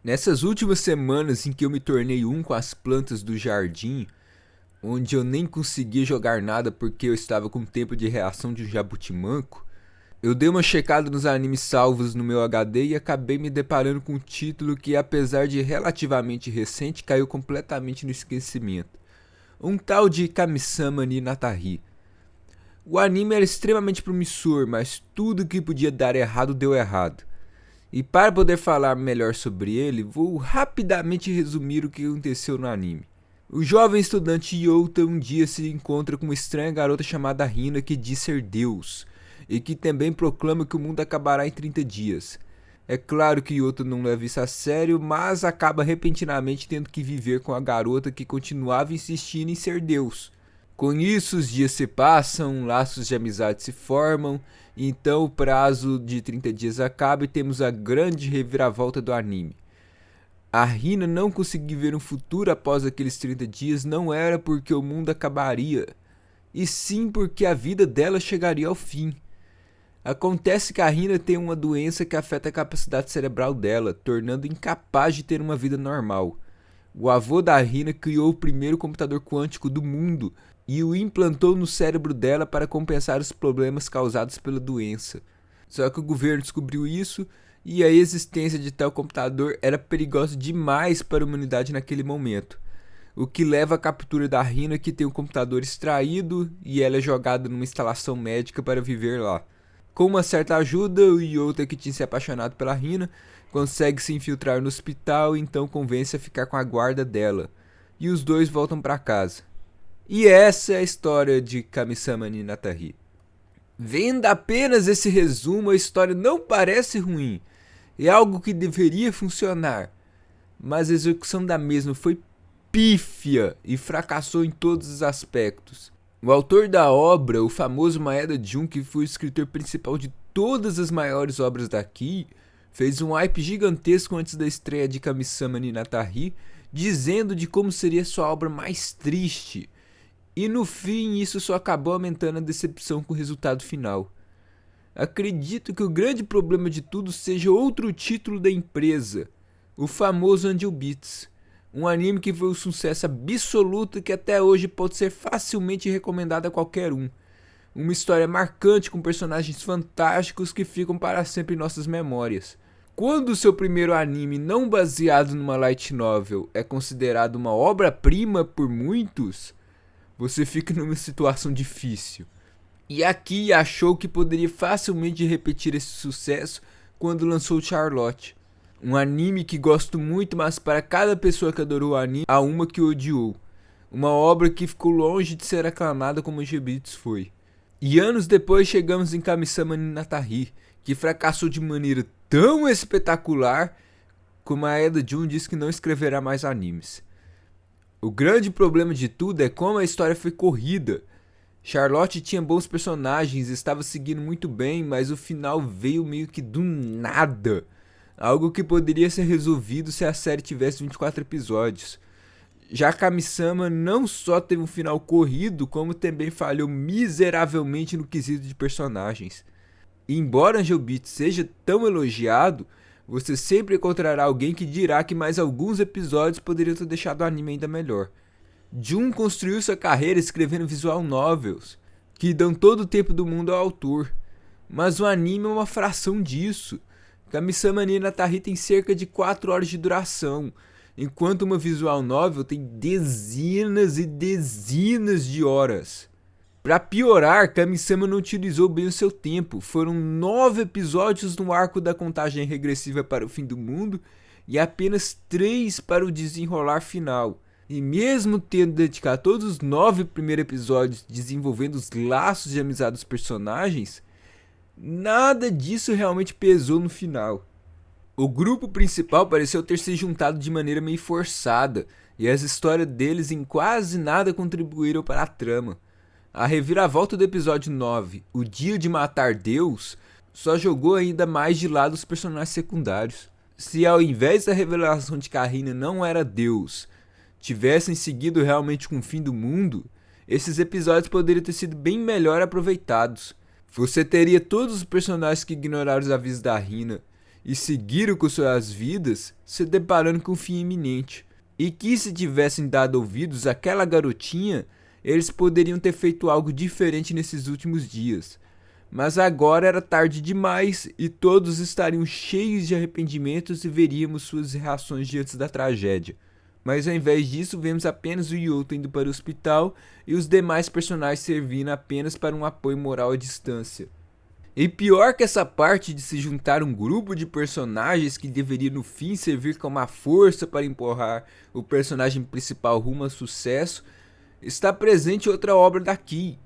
Nessas últimas semanas em que eu me tornei um com as plantas do jardim, onde eu nem conseguia jogar nada porque eu estava com tempo de reação de um jabutimanco, eu dei uma checada nos animes salvos no meu HD e acabei me deparando com um título que, apesar de relativamente recente, caiu completamente no esquecimento. Um tal de Kamisama ni Natari. O anime era extremamente promissor, mas tudo que podia dar errado deu errado. E para poder falar melhor sobre ele, vou rapidamente resumir o que aconteceu no anime. O jovem estudante Yota um dia se encontra com uma estranha garota chamada Hina que diz ser Deus, e que também proclama que o mundo acabará em 30 dias. É claro que Yota não leva isso a sério, mas acaba repentinamente tendo que viver com a garota que continuava insistindo em ser Deus. Com isso, os dias se passam, laços de amizade se formam, e então o prazo de 30 dias acaba e temos a grande reviravolta do anime. A Hina não conseguir ver um futuro após aqueles 30 dias não era porque o mundo acabaria, e sim porque a vida dela chegaria ao fim. Acontece que a Hina tem uma doença que afeta a capacidade cerebral dela, tornando incapaz de ter uma vida normal. O avô da Hina criou o primeiro computador quântico do mundo e o implantou no cérebro dela para compensar os problemas causados pela doença. Só que o governo descobriu isso e a existência de tal computador era perigosa demais para a humanidade naquele momento. O que leva à captura da Hina, que tem o computador extraído e ela é jogada numa instalação médica para viver lá. Com uma certa ajuda, o Yota, que tinha se apaixonado pela Hina, consegue se infiltrar no hospital e então convence a ficar com a guarda dela. E os dois voltam para casa. E essa é a história de Kamisama ni Natari. Vendo apenas esse resumo, a história não parece ruim. É algo que deveria funcionar. Mas a execução da mesma foi pífia e fracassou em todos os aspectos. O autor da obra, o famoso Maeda Jun, que foi o escritor principal de todas as maiores obras daqui, fez um hype gigantesco antes da estreia de Kamisama ni Natari, dizendo de como seria sua obra mais triste. E no fim isso só acabou aumentando a decepção com o resultado final. Acredito que o grande problema de tudo seja outro título da empresa, o famoso Angel Beats. Um anime que foi um sucesso absoluto que até hoje pode ser facilmente recomendado a qualquer um. Uma história marcante com personagens fantásticos que ficam para sempre em nossas memórias. Quando o seu primeiro anime não baseado numa light novel é considerado uma obra-prima por muitos, você fica numa situação difícil. E aqui achou que poderia facilmente repetir esse sucesso quando lançou Charlotte. Um anime que gosto muito, mas para cada pessoa que adorou o anime, há uma que odiou. Uma obra que ficou longe de ser aclamada como Gebits foi. E anos depois chegamos em Kamisama ni Natari, que fracassou de maneira tão espetacular como a Eda Jun disse que não escreverá mais animes. O grande problema de tudo é como a história foi corrida. Charlotte tinha bons personagens, estava seguindo muito bem, mas o final veio meio que do nada. Algo que poderia ser resolvido se a série tivesse 24 episódios. Já Kamisama não só teve um final corrido, como também falhou miseravelmente no quesito de personagens. E embora Angel Beats seja tão elogiado, você sempre encontrará alguém que dirá que mais alguns episódios poderiam ter deixado o anime ainda melhor. Jun construiu sua carreira escrevendo visual novels, que dão todo o tempo do mundo ao autor. Mas o anime é uma fração disso. Kamisama ni Natari tem cerca de 4 horas de duração, enquanto uma visual novel tem dezenas e dezenas de horas. Para piorar, Kamisama não utilizou bem o seu tempo. Foram 9 episódios no arco da contagem regressiva para o fim do mundo e apenas 3 para o desenrolar final. E mesmo tendo dedicado todos os 9 primeiros episódios desenvolvendo os laços de amizade dos personagens, nada disso realmente pesou no final. O grupo principal pareceu ter se juntado de maneira meio forçada, e as histórias deles em quase nada contribuíram para a trama. A reviravolta do episódio 9, O Dia de Matar Deus, só jogou ainda mais de lado os personagens secundários. Se ao invés da revelação de que a Hina não era Deus, tivessem seguido realmente com o fim do mundo, esses episódios poderiam ter sido bem melhor aproveitados. Você teria todos os personagens que ignoraram os avisos da Hina, e seguiram com suas vidas, se deparando com um fim iminente. E que se tivessem dado ouvidos àquela garotinha, eles poderiam ter feito algo diferente nesses últimos dias. Mas agora era tarde demais e todos estariam cheios de arrependimentos e veríamos suas reações diante da tragédia. Mas ao invés disso, vemos apenas o Yuta indo para o hospital e os demais personagens servindo apenas para um apoio moral à distância. E pior que essa parte de se juntar um grupo de personagens que deveria no fim servir como uma força para empurrar o personagem principal rumo ao sucesso, está presente outra obra da Key,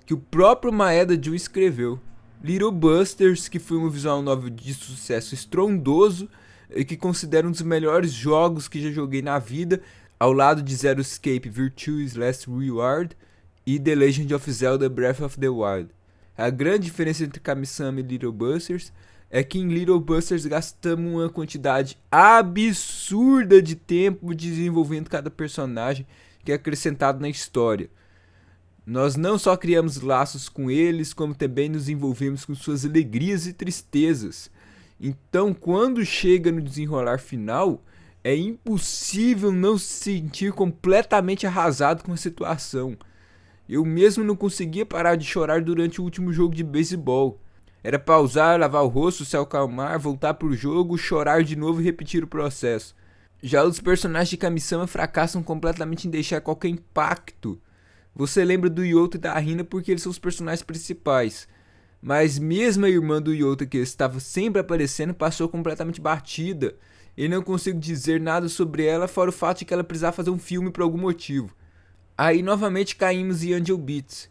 que o próprio Maeda Jun escreveu. Little Busters, que foi um visual novel de sucesso estrondoso e que considero um dos melhores jogos que já joguei na vida, ao lado de Zero Escape Virtue's Last Reward e The Legend of Zelda Breath of the Wild. A grande diferença entre Kami-sama e Little Busters é que em Little Busters gastamos uma quantidade absurda de tempo desenvolvendo cada personagem que é acrescentado na história. Nós não só criamos laços com eles, como também nos envolvemos com suas alegrias e tristezas. Então, quando chega no desenrolar final, é impossível não se sentir completamente arrasado com a situação. Eu mesmo não conseguia parar de chorar durante o último jogo de beisebol. Era pausar, lavar o rosto, se acalmar, voltar pro jogo, chorar de novo e repetir o processo. Já os personagens de Kami-sama fracassam completamente em deixar qualquer impacto. Você lembra do Yuta e da Hina porque eles são os personagens principais. Mas mesmo a irmã do Yuta, que estava sempre aparecendo, passou completamente batida. E não consigo dizer nada sobre ela, fora o fato de que ela precisava fazer um filme por algum motivo. Aí novamente caímos em Angel Beats.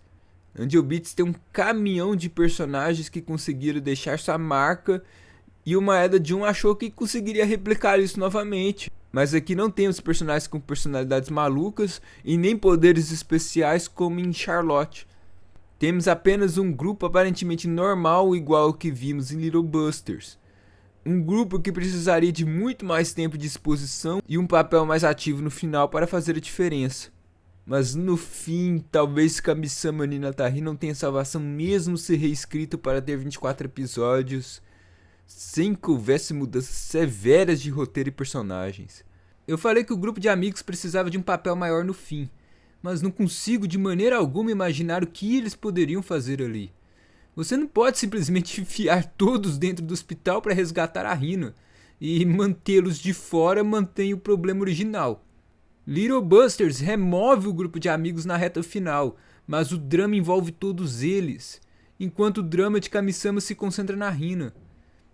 Angel Beats tem um caminhão de personagens que conseguiram deixar sua marca e o Maeda Jun achou que conseguiria replicar isso novamente. Mas aqui não temos personagens com personalidades malucas e nem poderes especiais como em Charlotte. Temos apenas um grupo aparentemente normal igual ao que vimos em Little Busters. Um grupo que precisaria de muito mais tempo de exposição e um papel mais ativo no final para fazer a diferença. Mas no fim, talvez Kami-sama no Hinata-Hi não tenha salvação mesmo se reescrito para ter 24 episódios, sem que houvesse mudanças severas de roteiro e personagens. Eu falei que o grupo de amigos precisava de um papel maior no fim, mas não consigo de maneira alguma imaginar o que eles poderiam fazer ali. Você não pode simplesmente enfiar todos dentro do hospital para resgatar a Hina, e mantê-los de fora mantém o problema original. Little Busters remove o grupo de amigos na reta final, mas o drama envolve todos eles, enquanto o drama de Kami-sama se concentra na Hina.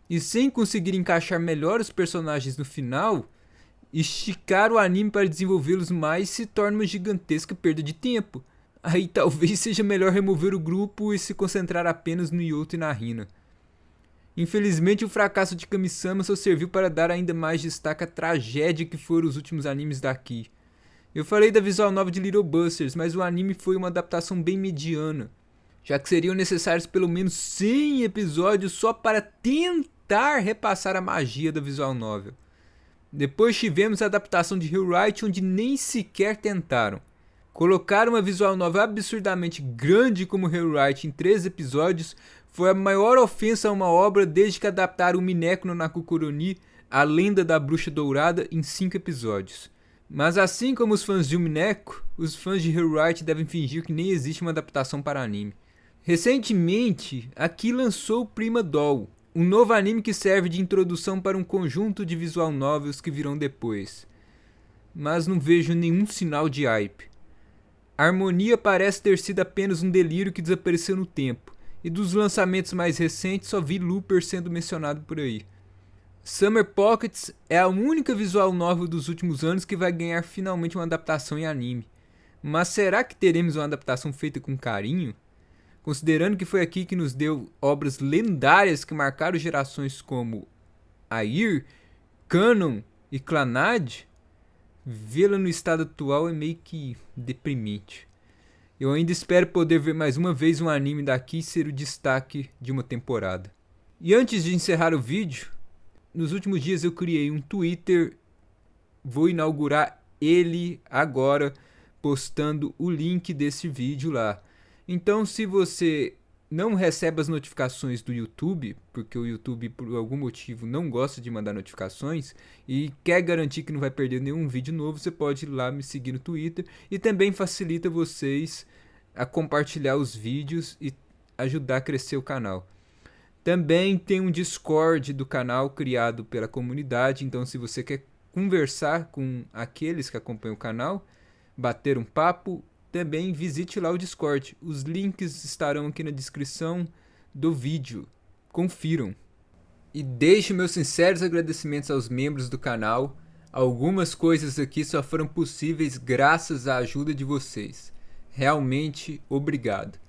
E sem conseguir encaixar melhor os personagens no final, esticar o anime para desenvolvê-los mais se torna uma gigantesca perda de tempo. Aí talvez seja melhor remover o grupo e se concentrar apenas no Yuta e na Hina. Infelizmente o fracasso de Kami-sama só serviu para dar ainda mais destaque à tragédia que foram os últimos animes daqui. Eu falei da visual novel de Little Busters, mas o anime foi uma adaptação bem mediana, já que seriam necessários pelo menos 100 episódios só para tentar repassar a magia da visual novel. Depois tivemos a adaptação de Hellwright, onde nem sequer tentaram. Colocar uma visual novel absurdamente grande como Hellwright em 3 episódios foi a maior ofensa a uma obra desde que adaptaram o Mineko no Nakukuroni, a lenda da bruxa dourada, em 5 episódios. Mas assim como os fãs de Mineko, os fãs de Hellwright devem fingir que nem existe uma adaptação para anime. Recentemente, aqui lançou Prima Doll, um novo anime que serve de introdução para um conjunto de visual novels que virão depois. Mas não vejo nenhum sinal de hype. A harmonia parece ter sido apenas um delírio que desapareceu no tempo, e dos lançamentos mais recentes só vi Looper sendo mencionado por aí. Summer Pockets é a única visual novel dos últimos anos que vai ganhar finalmente uma adaptação em anime. Mas será que teremos uma adaptação feita com carinho? Considerando que foi aqui que nos deu obras lendárias que marcaram gerações como Air, Canon e Clannad, vê-la no estado atual é meio que deprimente. Eu ainda espero poder ver mais uma vez um anime daqui ser o destaque de uma temporada. E antes de encerrar o vídeo, nos últimos dias eu criei um Twitter, vou inaugurar ele agora, postando o link desse vídeo lá. Então se você não recebe as notificações do YouTube, porque o YouTube por algum motivo não gosta de mandar notificações e quer garantir que não vai perder nenhum vídeo novo, você pode ir lá me seguir no Twitter e também facilita vocês a compartilhar os vídeos e ajudar a crescer o canal. Também tem um Discord do canal criado pela comunidade, então se você quer conversar com aqueles que acompanham o canal, bater um papo, também visite lá o Discord. Os links estarão aqui na descrição do vídeo. Confiram. E deixo meus sinceros agradecimentos aos membros do canal. Algumas coisas aqui só foram possíveis graças à ajuda de vocês. Realmente, obrigado.